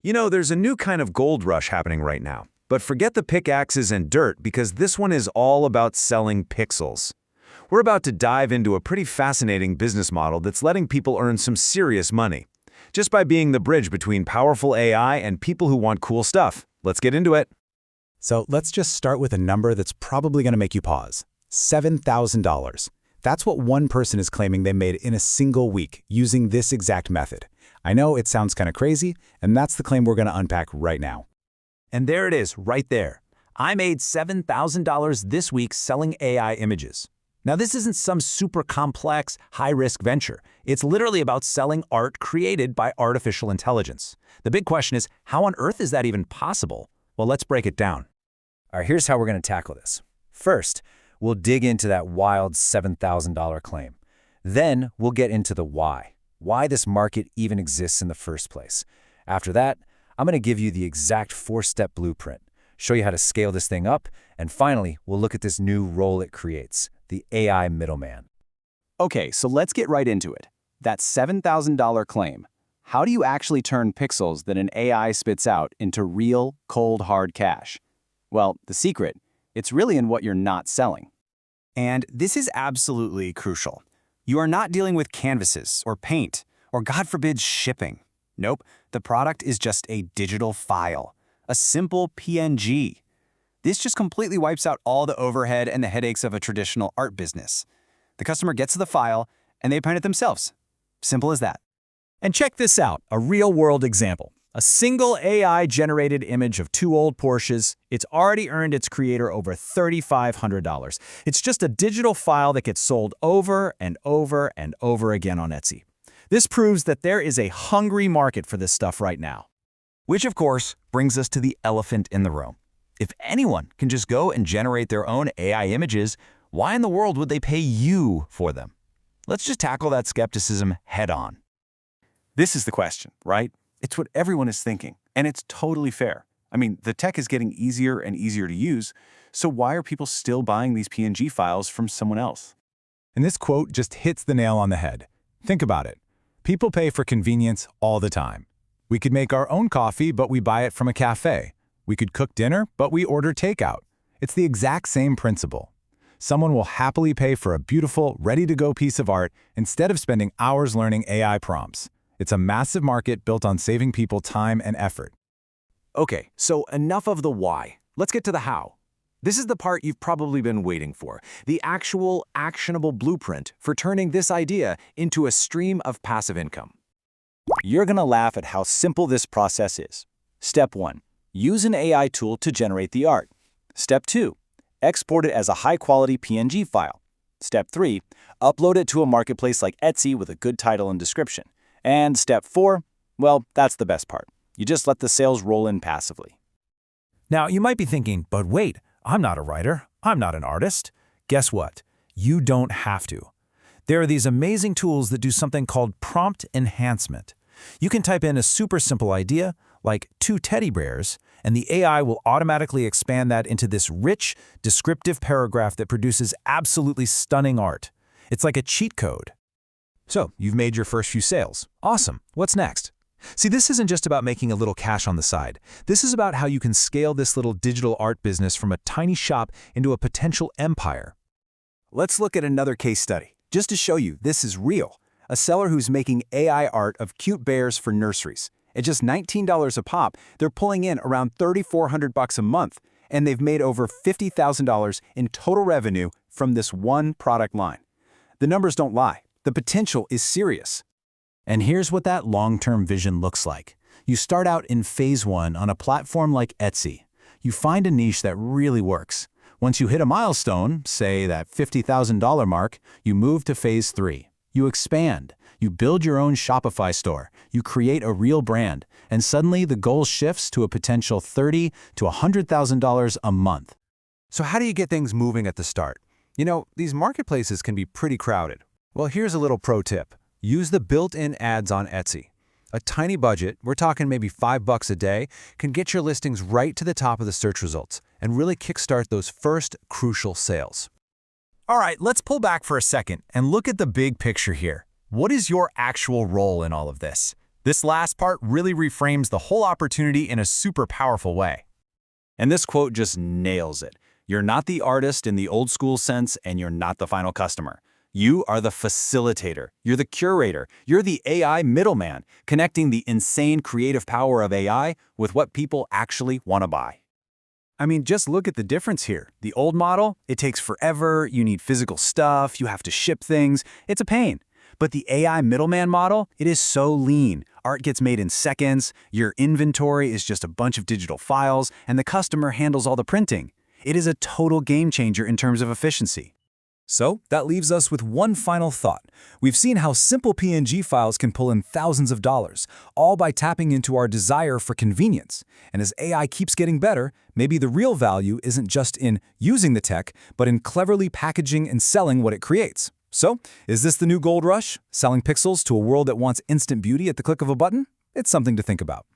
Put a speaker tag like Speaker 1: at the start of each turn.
Speaker 1: You know, there's a new kind of gold rush happening right now. But forget the pickaxes and dirt because this one is all about selling pixels. We're about to dive into a pretty fascinating business model that's letting people earn some serious money, just by being the bridge between powerful AI and people who want cool stuff. Let's get into it.
Speaker 2: So let's just start with a number that's probably going to make you pause. $7,000. That's what one person is claiming they made in a single week using this exact method. I know it sounds kind of crazy, and that's the claim we're going to unpack right now.
Speaker 3: And there it is, right there. I made $7,000 this week selling AI images. Now, this isn't some super complex, high-risk venture. It's literally about selling art created by artificial intelligence. The big question is, how on earth is that even possible? Well, let's break it down.
Speaker 4: All right, here's how we're going to tackle this. First, we'll dig into that wild $7,000 claim. Then we'll get into the why this market even exists in the first place. After that, I'm going to give you the exact 4-step blueprint, show you how to scale this thing up, and finally, we'll look at this new role it creates, the AI middleman.
Speaker 5: Okay, so let's get right into it. That $7,000 claim. How do you actually turn pixels that an AI spits out into real, cold, hard cash? Well, the secret, it's really in what you're not selling.
Speaker 6: And this is absolutely crucial. You are not dealing with canvases or paint or, God forbid, shipping. Nope, the product is just a digital file, a simple PNG. This just completely wipes out all the overhead and the headaches of a traditional art business. The customer gets to the file and they paint it themselves. Simple as that.
Speaker 3: And check this out, a real-world example. A single AI-generated image of 2 old Porsches, it's already earned its creator over $3,500. It's just a digital file that gets sold over and over and over again on Etsy. This proves that there is a hungry market for this stuff right now.
Speaker 6: Which, of course, brings us to the elephant in the room. If anyone can just go and generate their own AI images, why in the world would they pay you for them? Let's just tackle that skepticism head-on.
Speaker 7: This is the question, right? It's what everyone is thinking, and it's totally fair. I mean, the tech is getting easier and easier to use, so why are people still buying these PNG files from someone else?
Speaker 2: And this quote just hits the nail on the head. Think about it. People pay for convenience all the time. We could make our own coffee, but we buy it from a cafe. We could cook dinner, but we order takeout. It's the exact same principle. Someone will happily pay for a beautiful, ready-to-go piece of art instead of spending hours learning AI prompts. It's a massive market built on saving people time and effort.
Speaker 1: Okay, so enough of the why. Let's get to the how. This is the part you've probably been waiting for, the actual actionable blueprint for turning this idea into a stream of passive income.
Speaker 5: You're going to laugh at how simple this process is. Step 1. Use an AI tool to generate the art. Step 2. Export it as a high-quality PNG file. Step 3. Upload it to a marketplace like Etsy with a good title and description. And step 4, well, that's the best part. You just let the sales roll in passively.
Speaker 3: Now, you might be thinking, but wait, I'm not a writer, I'm not an artist. Guess what? You don't have to. There are these amazing tools that do something called prompt enhancement. You can type in a super simple idea, like 2 teddy bears, and the AI will automatically expand that into this rich, descriptive paragraph that produces absolutely stunning art. It's like a cheat code. So, you've made your first few sales. Awesome. What's next? See, this isn't just about making a little cash on the side. This is about how you can scale this little digital art business from a tiny shop into a potential empire.
Speaker 1: Let's look at another case study, just to show you this is real. A seller who's making AI art of cute bears for nurseries. At just $19 a pop, they're pulling in around $3,400 a month, and they've made over $50,000 in total revenue from this one product line. The numbers don't lie. The potential is serious.
Speaker 3: And here's what that long-term vision looks like. You start out in phase 1 on a platform like Etsy. You find a niche that really works. Once you hit a milestone, say that $50,000 mark, you move to phase 3. You expand. You build your own Shopify store. You create a real brand. And suddenly the goal shifts to a potential $30,000 to $100,000 a month.
Speaker 1: So how do you get things moving at the start? You know, these marketplaces can be pretty crowded. Well, here's a little pro tip. Use the built-in ads on Etsy. A tiny budget, we're talking maybe $5 a day, can get your listings right to the top of the search results and really kickstart those first crucial sales.
Speaker 3: All right, let's pull back for a second and look at the big picture here. What is your actual role in all of this?
Speaker 2: This last part really reframes the whole opportunity in a super powerful way.
Speaker 7: And this quote just nails it. You're not the artist in the old school sense, and you're not the final customer. You are the facilitator. You're the curator. You're the AI middleman, connecting the insane creative power of AI with what people actually want to buy.
Speaker 1: I mean, just look at the difference here. The old model, it takes forever, you need physical stuff, you have to ship things, it's a pain. But the AI middleman model, it is so lean. Art gets made in seconds, your inventory is just a bunch of digital files, and the customer handles all the printing. It is a total game changer in terms of efficiency.
Speaker 3: So that leaves us with one final thought. We've seen how simple PNG files can pull in thousands of dollars, all by tapping into our desire for convenience. And as AI keeps getting better, maybe the real value isn't just in using the tech, but in cleverly packaging and selling what it creates. So, is this the new gold rush? Selling pixels to a world that wants instant beauty at the click of a button? It's something to think about.